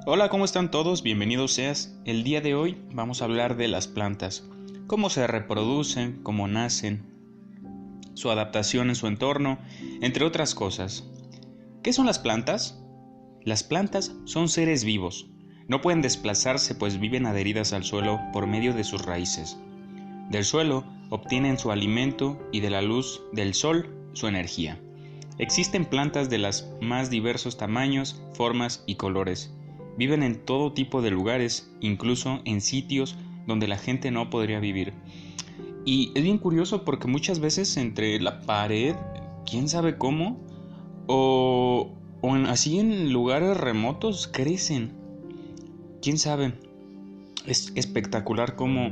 Hola, ¿cómo están todos? Bienvenidos seas. El día de hoy vamos a hablar de las plantas, cómo se reproducen, cómo nacen, su adaptación en su entorno, entre otras cosas. ¿Qué son las plantas? Las plantas son seres vivos. No pueden desplazarse pues viven adheridas al suelo por medio de sus raíces. Del suelo obtienen su alimento y de la luz del sol su energía. Existen plantas de los más diversos tamaños, formas y colores. Viven en todo tipo de lugares, incluso en sitios donde la gente no podría vivir. Y es bien curioso porque muchas veces entre la pared, quién sabe cómo, así en lugares remotos crecen. Quién sabe. Es espectacular como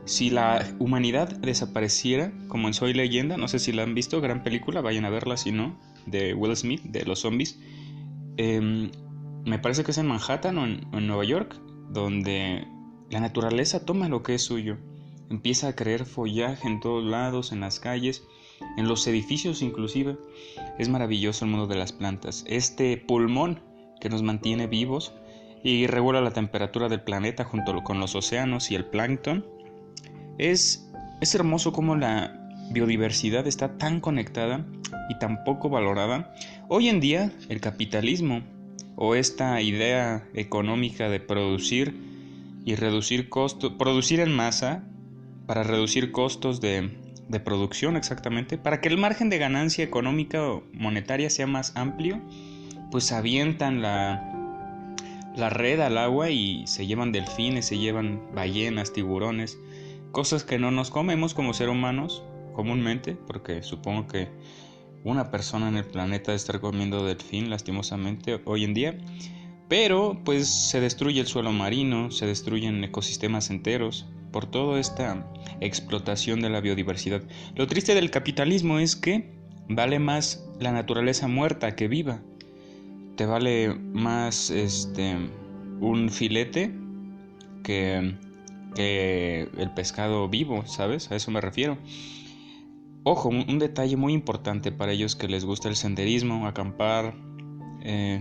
si la humanidad desapareciera, como en Soy Leyenda, no sé si la han visto, gran película, vayan a verla si no, de Will Smith, de los zombies. Me parece que es en Manhattan o en Nueva York, donde la naturaleza toma lo que es suyo. Empieza a crear follaje en todos lados, en las calles, en los edificios inclusive. Es maravilloso el mundo de las plantas. Este pulmón que nos mantiene vivos y regula la temperatura del planeta junto con los océanos y el plancton. Es hermoso cómo la biodiversidad está tan conectada y tan poco valorada. Hoy en día el capitalismo o esta idea económica de producir y reducir costos, producir en masa para reducir costos de producción exactamente, para que el margen de ganancia económica o monetaria sea más amplio, pues avientan la red al agua y se llevan delfines, se llevan ballenas, tiburones, cosas que no nos comemos como seres humanos comúnmente, porque supongo que una persona en el planeta debe estar comiendo delfín lastimosamente hoy en día, pero pues se destruye el suelo marino, se destruyen ecosistemas enteros por toda esta explotación de la biodiversidad. Lo triste del capitalismo es que vale más la naturaleza muerta que viva. Te vale más un filete que el pescado vivo, ¿sabes? A eso me refiero. Ojo, un detalle muy importante para ellos que les gusta el senderismo, acampar,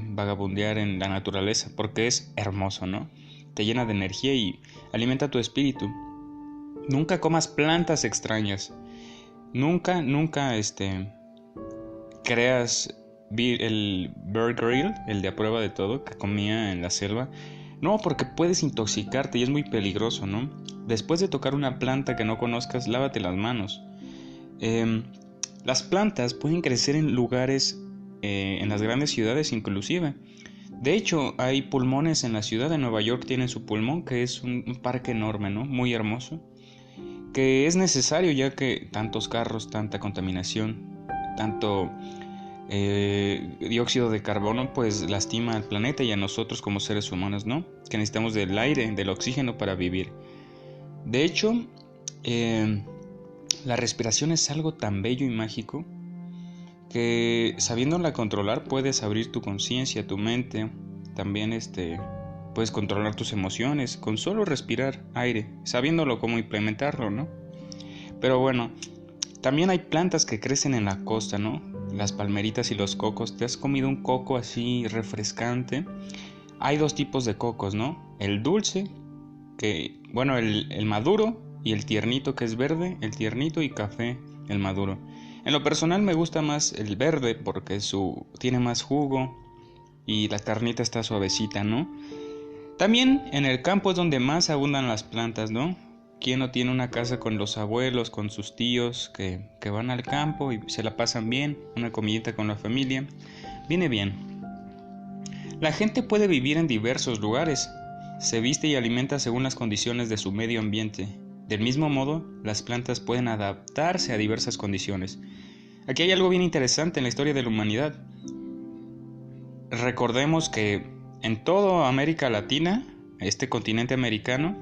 vagabundear en la naturaleza, porque es hermoso, ¿no? Te llena de energía y alimenta tu espíritu. Nunca comas plantas extrañas. Nunca creas el Bear Grylls, el de a prueba de todo, que comía en la selva. No, porque puedes intoxicarte y es muy peligroso, ¿no? Después de tocar una planta que no conozcas, lávate las manos. Las plantas pueden crecer en lugares, en las grandes ciudades inclusive. De hecho, hay pulmones en la ciudad de Nueva York, tienen su pulmón, que es un parque enorme, ¿no? Muy hermoso, que es necesario ya que tantos carros, tanta contaminación, tanto dióxido de carbono, pues lastima al planeta y a nosotros como seres humanos, ¿no? Que necesitamos del aire, del oxígeno para vivir. De hecho, la respiración es algo tan bello y mágico que sabiéndola controlar puedes abrir tu conciencia, tu mente, también puedes controlar tus emociones con solo respirar aire, sabiéndolo cómo implementarlo, ¿no? Pero bueno, también hay plantas que crecen en la costa, ¿no? Las palmeritas y los cocos. ¿Te has comido un coco así refrescante? Hay dos tipos de cocos, ¿no? El dulce, el maduro, y el tiernito, que es verde, el tiernito, y café, el maduro. En lo personal me gusta más el verde porque tiene más jugo y la carnita está suavecita, ¿no? También en el campo es donde más abundan las plantas, ¿no? ¿Quién no tiene una casa con los abuelos, con sus tíos que van al campo y se la pasan bien? Una comidita con la familia. Viene bien. La gente puede vivir en diversos lugares. Se viste y alimenta según las condiciones de su medio ambiente. Del mismo modo, las plantas pueden adaptarse a diversas condiciones. Aquí hay algo bien interesante en la historia de la humanidad. Recordemos que en toda América Latina, este continente americano,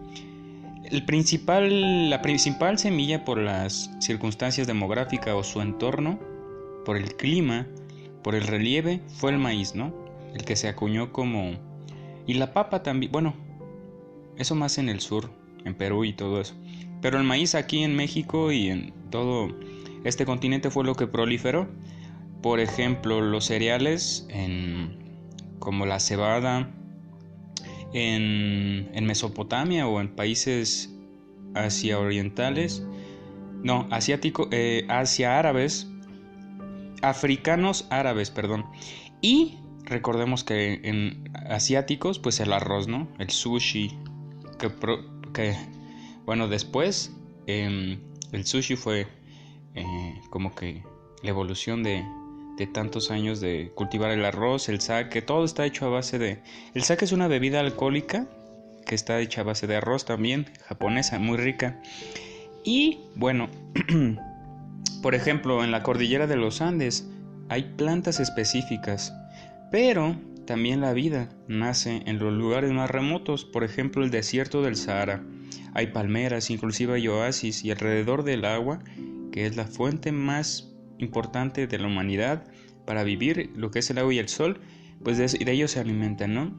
la principal semilla por las circunstancias demográficas o su entorno, por el clima, por el relieve, fue el maíz, ¿no? El que se acuñó como... Y la papa también, bueno, eso más en el sur, en Perú y todo eso. Pero el maíz aquí en México y en todo este continente fue lo que proliferó. Por ejemplo, los cereales como la cebada, en Mesopotamia o en países asia orientales, no, asiático, asia árabes, africanos árabes, perdón. Y recordemos que en asiáticos, pues el arroz, ¿no? El sushi, que bueno, después el sushi fue como que la evolución de tantos años de cultivar el arroz, el sake, todo está hecho a base de... El sake es una bebida alcohólica que está hecha a base de arroz también, japonesa, muy rica. Y bueno, por ejemplo, en la cordillera de los Andes hay plantas específicas, pero también la vida nace en los lugares más remotos, por ejemplo el desierto del Sahara. Hay palmeras, inclusive hay oasis, y alrededor del agua, que es la fuente más importante de la humanidad para vivir, lo que es el agua y el sol, pues de ellos se alimentan, ¿no?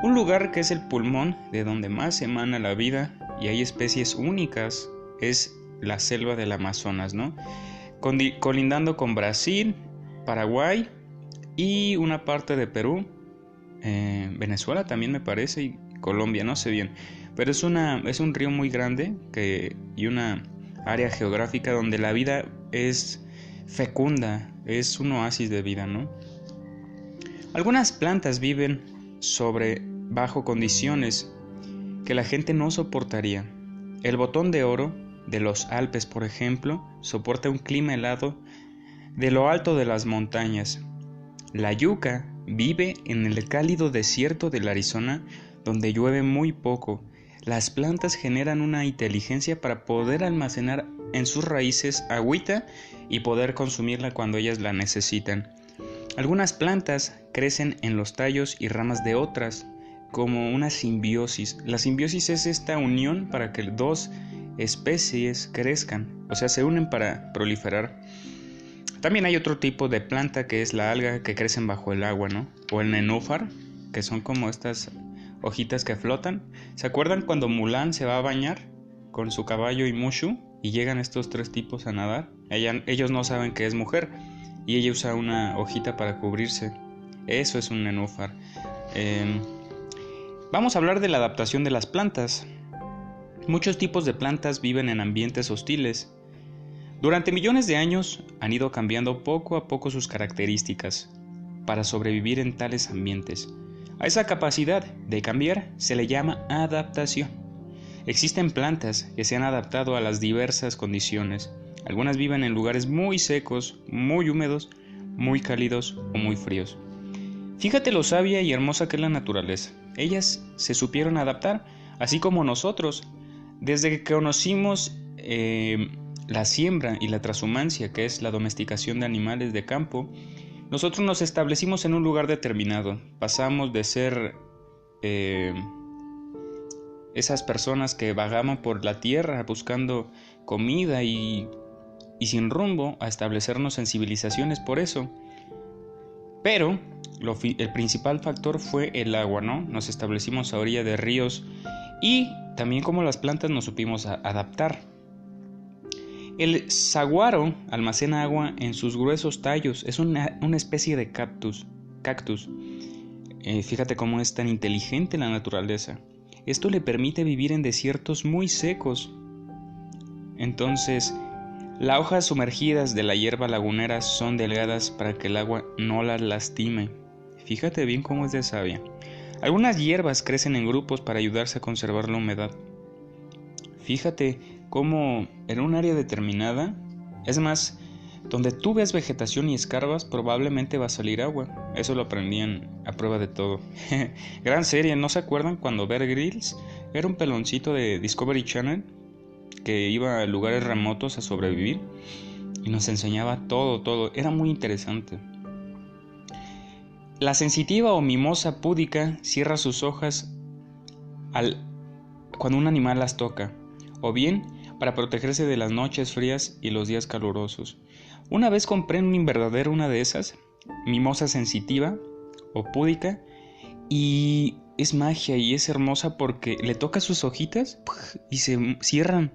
Un lugar que es el pulmón de donde más emana la vida y hay especies únicas es la selva del Amazonas, ¿no? Colindando con Brasil, Paraguay y una parte de Perú, Venezuela también me parece, y Colombia, no sé bien, pero es un río muy grande y una área geográfica donde la vida es fecunda, es un oasis de vida, ¿no? Algunas plantas viven bajo condiciones que la gente no soportaría. El botón de oro de los Alpes, por ejemplo, soporta un clima helado de lo alto de las montañas. La yuca vive en el cálido desierto del Arizona, donde llueve muy poco. Las plantas generan una inteligencia para poder almacenar en sus raíces agüita y poder consumirla cuando ellas la necesitan. Algunas plantas crecen en los tallos y ramas de otras, como una simbiosis. La simbiosis es esta unión para que dos especies crezcan, o sea, se unen para proliferar. También hay otro tipo de planta que es la alga, que crecen bajo el agua, ¿no? O el nenúfar, que son como estas hojitas que flotan. ¿Se acuerdan cuando Mulan se va a bañar con su caballo y Mushu y llegan estos tres tipos a nadar? Ellos no saben que es mujer y ella usa una hojita para cubrirse. Eso es un nenúfar. Vamos a hablar de la adaptación de las plantas. Muchos tipos de plantas viven en ambientes hostiles. Durante millones de años han ido cambiando poco a poco sus características para sobrevivir en tales ambientes. A esa capacidad de cambiar se le llama adaptación. Existen plantas que se han adaptado a las diversas condiciones. Algunas viven en lugares muy secos, muy húmedos, muy cálidos o muy fríos. Fíjate lo sabia y hermosa que es la naturaleza. Ellas se supieron adaptar, así como nosotros. Desde que conocimos la siembra y la transhumancia, que es la domesticación de animales de campo, nosotros nos establecimos en un lugar determinado. Pasamos de ser esas personas que vagaban por la tierra buscando comida y sin rumbo a establecernos en civilizaciones por eso. Pero el principal factor fue el agua, ¿no? Nos establecimos a orilla de ríos y también como las plantas nos supimos adaptar. El saguaro almacena agua en sus gruesos tallos, es una especie de cactus. Fíjate cómo es tan inteligente la naturaleza. Esto le permite vivir en desiertos muy secos. Entonces, las hojas sumergidas de la hierba lagunera son delgadas para que el agua no las lastime. Fíjate bien cómo es de sabia. Algunas hierbas crecen en grupos para ayudarse a conservar la humedad. Fíjate cómo en un área determinada, es más, donde tú ves vegetación y escarbas, probablemente va a salir agua. Eso lo aprendían a prueba de todo. Gran serie, ¿no se acuerdan cuando Bear Grylls era un peloncito de Discovery Channel que iba a lugares remotos a sobrevivir y nos enseñaba todo? Era muy interesante. La sensitiva o mimosa púdica cierra sus hojas cuando un animal las toca, o bien para protegerse de las noches frías y los días calurosos. Una vez compré en un invernadero una de esas, mimosa sensitiva o púdica, y es magia y es hermosa porque le toca sus hojitas y se cierran.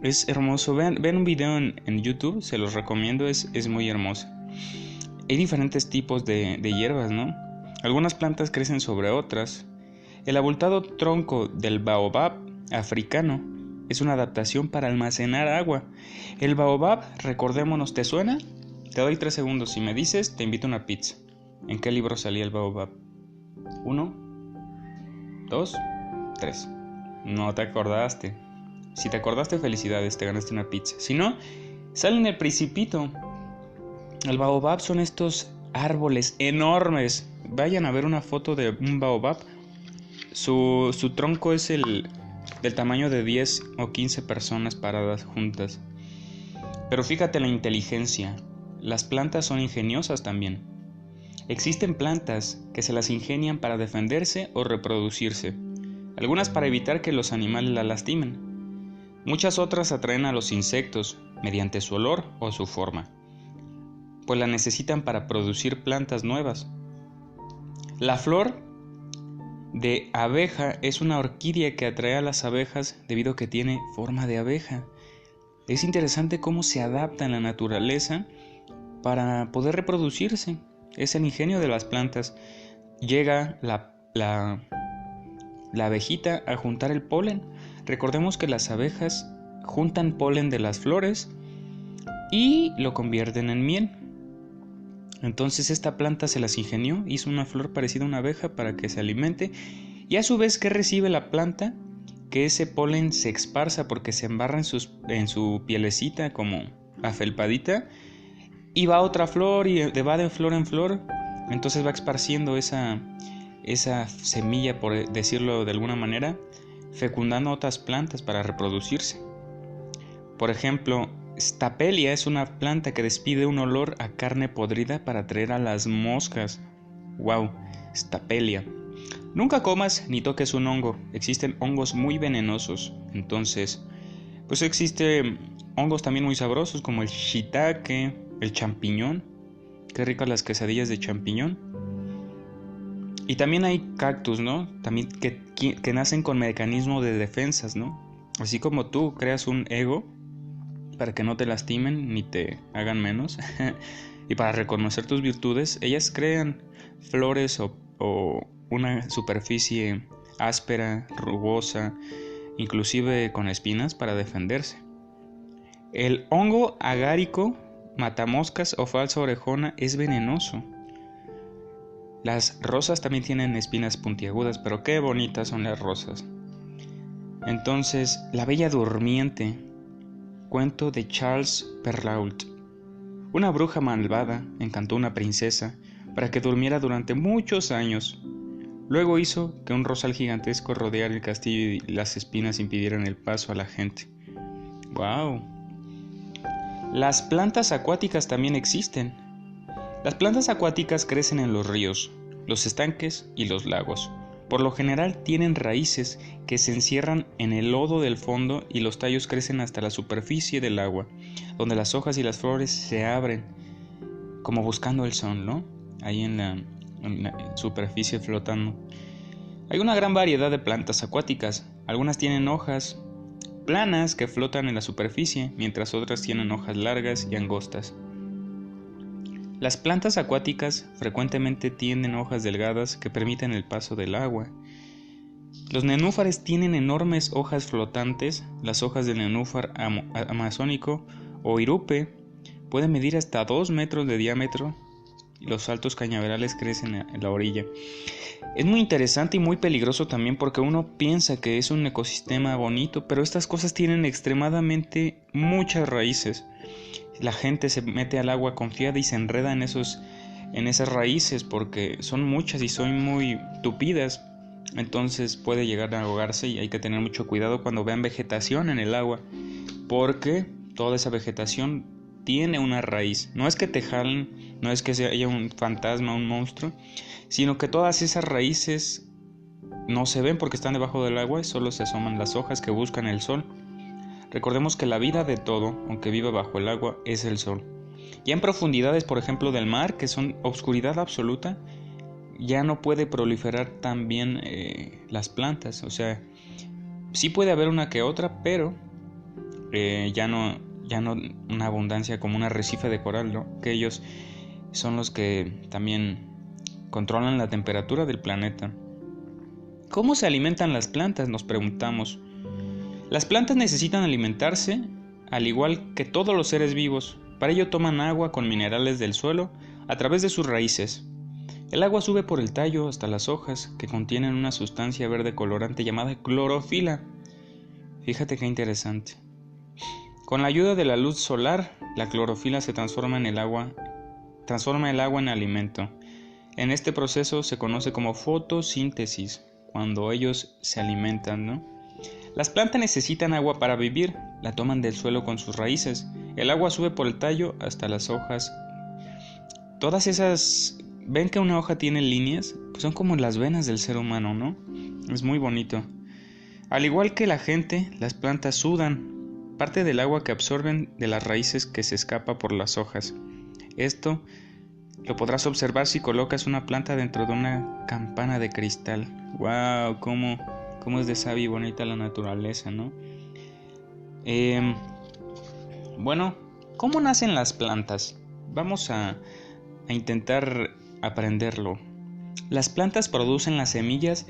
Es hermoso. Vean un video en YouTube, se los recomiendo, es muy hermoso. Hay diferentes tipos de hierbas, ¿no? Algunas plantas crecen sobre otras. El abultado tronco del baobab africano es una adaptación para almacenar agua. El baobab, recordémonos, ¿te suena? Te doy 3 segundos. Si me dices, te invito a una pizza. ¿En qué libro salía el baobab? 1, 2, 3. No te acordaste. Si te acordaste, felicidades, te ganaste una pizza. Si no, sale en El Principito. El baobab son estos árboles enormes. Vayan a ver una foto de un baobab. Su tronco es del tamaño de 10 o 15 personas paradas juntas. Pero fíjate la inteligencia. Las plantas son ingeniosas también. Existen plantas que se las ingenian para defenderse o reproducirse. Algunas para evitar que los animales la lastimen. Muchas otras atraen a los insectos mediante su olor o su forma, pues la necesitan para producir plantas nuevas. La flor de abeja es una orquídea que atrae a las abejas debido a que tiene forma de abeja. Es interesante cómo se adapta en la naturaleza para poder reproducirse. Es el ingenio de las plantas. Llega la abejita a juntar el polen. Recordemos que las abejas juntan polen de las flores y lo convierten en miel. Entonces esta planta se las ingenió, hizo una flor parecida a una abeja para que se alimente, y a su vez, ¿qué recibe la planta? Que ese polen se esparza porque se embarra en su pielecita como afelpadita, y va a otra flor y va de flor en flor. Entonces va esparciendo esa semilla, por decirlo de alguna manera, fecundando otras plantas para reproducirse. Por ejemplo, Stapelia es una planta que despide un olor a carne podrida para atraer a las moscas. ¡Wow! Stapelia. Nunca comas ni toques un hongo. Existen hongos muy venenosos. Entonces, pues existen hongos también muy sabrosos como el shiitake, el champiñón. Qué ricas las quesadillas de champiñón. Y también hay cactus, ¿no? También que nacen con mecanismo de defensas, ¿no? Así como tú creas un ego para que no te lastimen ni te hagan menos y para reconocer tus virtudes, ellas crean flores o una superficie áspera, rugosa, inclusive con espinas para defenderse. El hongo agárico, matamoscas o falsa orejona es venenoso. Las rosas también tienen espinas puntiagudas, pero qué bonitas son las rosas. Entonces, La Bella Durmiente, cuento de Charles Perrault. Una bruja malvada encantó a una princesa para que durmiera durante muchos años. Luego hizo que un rosal gigantesco rodeara el castillo y las espinas impidieran el paso a la gente. ¡Wow! Las plantas acuáticas también existen. Las plantas acuáticas crecen en los ríos, los estanques y los lagos. Por lo general tienen raíces que se encierran en el lodo del fondo y los tallos crecen hasta la superficie del agua, donde las hojas y las flores se abren, como buscando el sol, ¿no? Ahí en la superficie flotando. Hay una gran variedad de plantas acuáticas. Algunas tienen hojas planas que flotan en la superficie, mientras otras tienen hojas largas y angostas. Las plantas acuáticas frecuentemente tienen hojas delgadas que permiten el paso del agua. Los nenúfares tienen enormes hojas flotantes. Las hojas del nenúfar amazónico o irupe pueden medir hasta 2 metros de diámetro y los altos cañaverales crecen en la orilla. Es muy interesante y muy peligroso también porque uno piensa que es un ecosistema bonito, pero estas cosas tienen extremadamente muchas raíces. La gente se mete al agua confiada y se enreda en esas raíces porque son muchas y son muy tupidas. Entonces puede llegar a ahogarse y hay que tener mucho cuidado cuando vean vegetación en el agua, porque toda esa vegetación tiene una raíz. No es que te jalen, no es que haya un fantasma, un monstruo, sino que todas esas raíces no se ven porque están debajo del agua y solo se asoman las hojas que buscan el sol. Recordemos que la vida de todo, aunque viva bajo el agua, es el sol. Ya en profundidades, por ejemplo, del mar, que son obscuridad absoluta, ya no puede proliferar tan bien las plantas. O sea, sí puede haber una que otra, pero ya no una abundancia como un arrecife de coral, ¿no? Que ellos son los que también controlan la temperatura del planeta. ¿Cómo se alimentan las plantas?, nos preguntamos. Las plantas necesitan alimentarse al igual que todos los seres vivos. Para ello toman agua con minerales del suelo a través de sus raíces. El agua sube por el tallo hasta las hojas, que contienen una sustancia verde colorante llamada clorofila. Fíjate qué interesante. Con la ayuda de la luz solar, la clorofila se transforma el agua en alimento. En este proceso se conoce como fotosíntesis, cuando ellos se alimentan, ¿no? Las plantas necesitan agua para vivir, la toman del suelo con sus raíces. El agua sube por el tallo hasta las hojas. Todas esas... ¿Ven que una hoja tiene líneas? Pues son como las venas del ser humano, ¿no? Es muy bonito. Al igual que la gente, las plantas sudan parte del agua que absorben de las raíces que se escapa por las hojas. Esto lo podrás observar si colocas una planta dentro de una campana de cristal. ¡Wow! ¿Cómo es de sabia y bonita la naturaleza, ¿no? Bueno, ¿cómo nacen las plantas? Vamos a intentar aprenderlo. Las plantas producen las semillas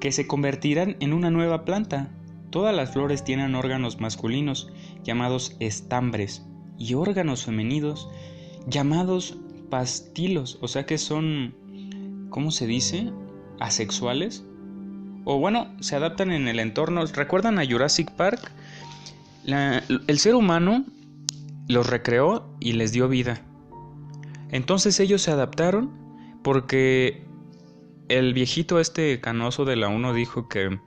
que se convertirán en una nueva planta. Todas las flores tienen órganos masculinos llamados estambres y órganos femeninos llamados pastilos, o sea que son, ¿cómo se dice?, asexuales. O bueno, se adaptan en el entorno. ¿Recuerdan a Jurassic Park? El ser humano los recreó y les dio vida. Entonces ellos se adaptaron porque el viejito canoso de la 1 dijo que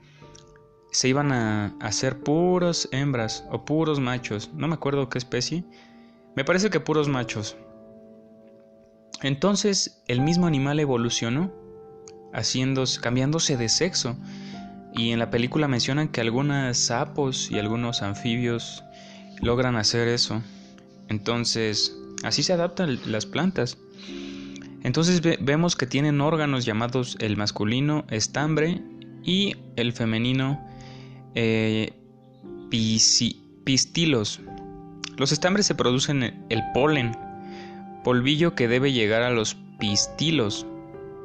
se iban a hacer puros hembras o puros machos. No me acuerdo qué especie. Me parece que puros machos. Entonces el mismo animal evolucionó, cambiándose de sexo. Y en la película mencionan que algunos sapos y algunos anfibios logran hacer eso. Entonces, así se adaptan las plantas. Entonces vemos que tienen órganos llamados el masculino estambre y el femenino pistilos. Los estambres se producen el polen, polvillo que debe llegar a los pistilos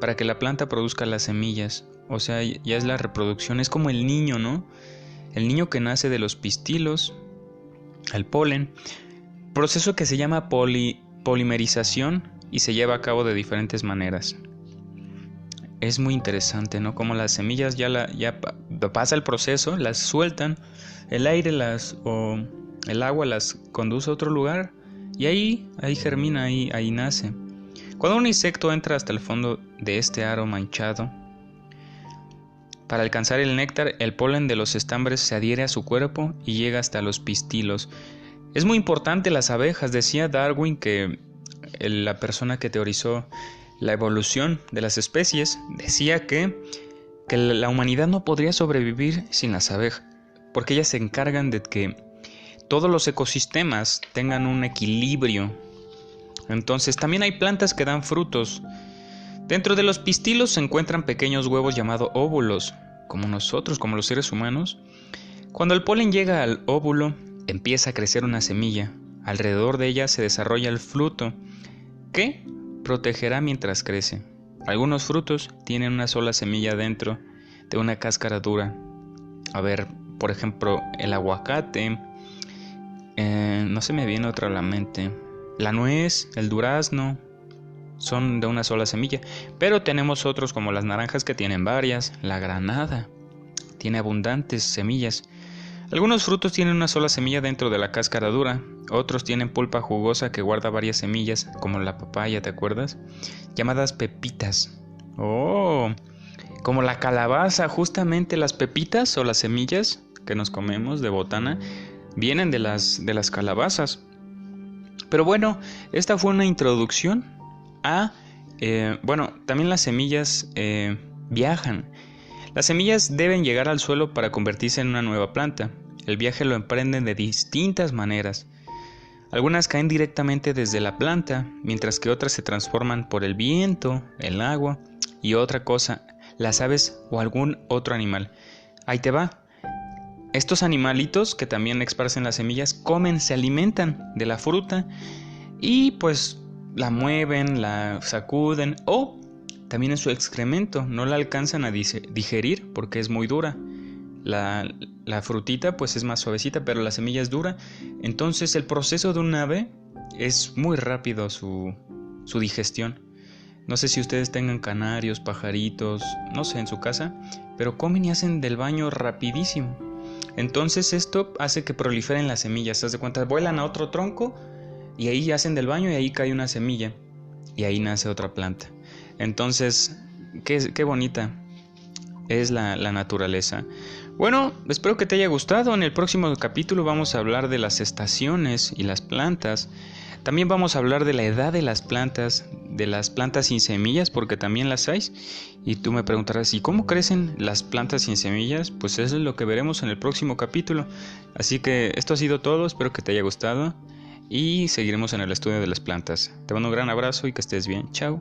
para que la planta produzca las semillas. O sea, ya es la reproducción, es como el niño, ¿no? El niño que nace de los pistilos, el polen, proceso que se llama polimerización y se lleva a cabo de diferentes maneras. Es muy interesante, ¿no? Como las semillas ya pasa el proceso, las sueltan, el aire o el agua las conduce a otro lugar y ahí germina, ahí nace. Cuando un insecto entra hasta el fondo de este aro manchado, para alcanzar el néctar, el polen de los estambres se adhiere a su cuerpo y llega hasta los pistilos. Es muy importante las abejas. Decía Darwin que la persona que teorizó la evolución de las especies decía que la humanidad no podría sobrevivir sin las abejas, porque ellas se encargan de que todos los ecosistemas tengan un equilibrio. Entonces también hay plantas que dan frutos. Dentro de los pistilos se encuentran pequeños huevos llamados óvulos, como nosotros, como los seres humanos. Cuando el polen llega al óvulo, empieza a crecer una semilla. Alrededor de ella se desarrolla el fruto, que protegerá mientras crece. Algunos frutos tienen una sola semilla dentro de una cáscara dura. A ver, por ejemplo, el aguacate, no se me viene otra a la mente. La nuez, el durazno, son de una sola semilla, pero tenemos otros como las naranjas que tienen varias, la granada tiene abundantes semillas. Algunos frutos tienen una sola semilla dentro de la cáscara dura, otros tienen pulpa jugosa que guarda varias semillas, como la papaya, ¿te acuerdas? Llamadas pepitas. Oh, como la calabaza, justamente las pepitas o las semillas que nos comemos de botana vienen de las calabazas. Pero bueno, esta fue una introducción también las semillas viajan. Las semillas deben llegar al suelo para convertirse en una nueva planta. El viaje lo emprenden de distintas maneras. Algunas caen directamente desde la planta, mientras que otras se transforman por el viento, el agua y otra cosa, las aves o algún otro animal. Ahí te va. Estos animalitos que también esparcen las semillas se alimentan de la fruta y pues la mueven, la sacuden o también en su excremento. No la alcanzan a digerir porque es muy dura. La frutita pues es más suavecita, pero la semilla es dura. Entonces el proceso de un ave es muy rápido su digestión. No sé si ustedes tengan canarios, pajaritos, no sé, en su casa, pero comen y hacen del baño rapidísimo. Entonces esto hace que proliferen las semillas. ¿Te das cuenta? Vuelan a otro tronco y ahí hacen del baño y ahí cae una semilla y ahí nace otra planta. Entonces, qué bonita es la naturaleza. Bueno, espero que te haya gustado. En el próximo capítulo vamos a hablar de las estaciones y las plantas. También vamos a hablar de la edad de las plantas sin semillas, porque también las hay. Y tú me preguntarás, ¿y cómo crecen las plantas sin semillas? Pues eso es lo que veremos en el próximo capítulo. Así que esto ha sido todo, espero que te haya gustado y seguiremos en el estudio de las plantas. Te mando un gran abrazo y que estés bien. Chao.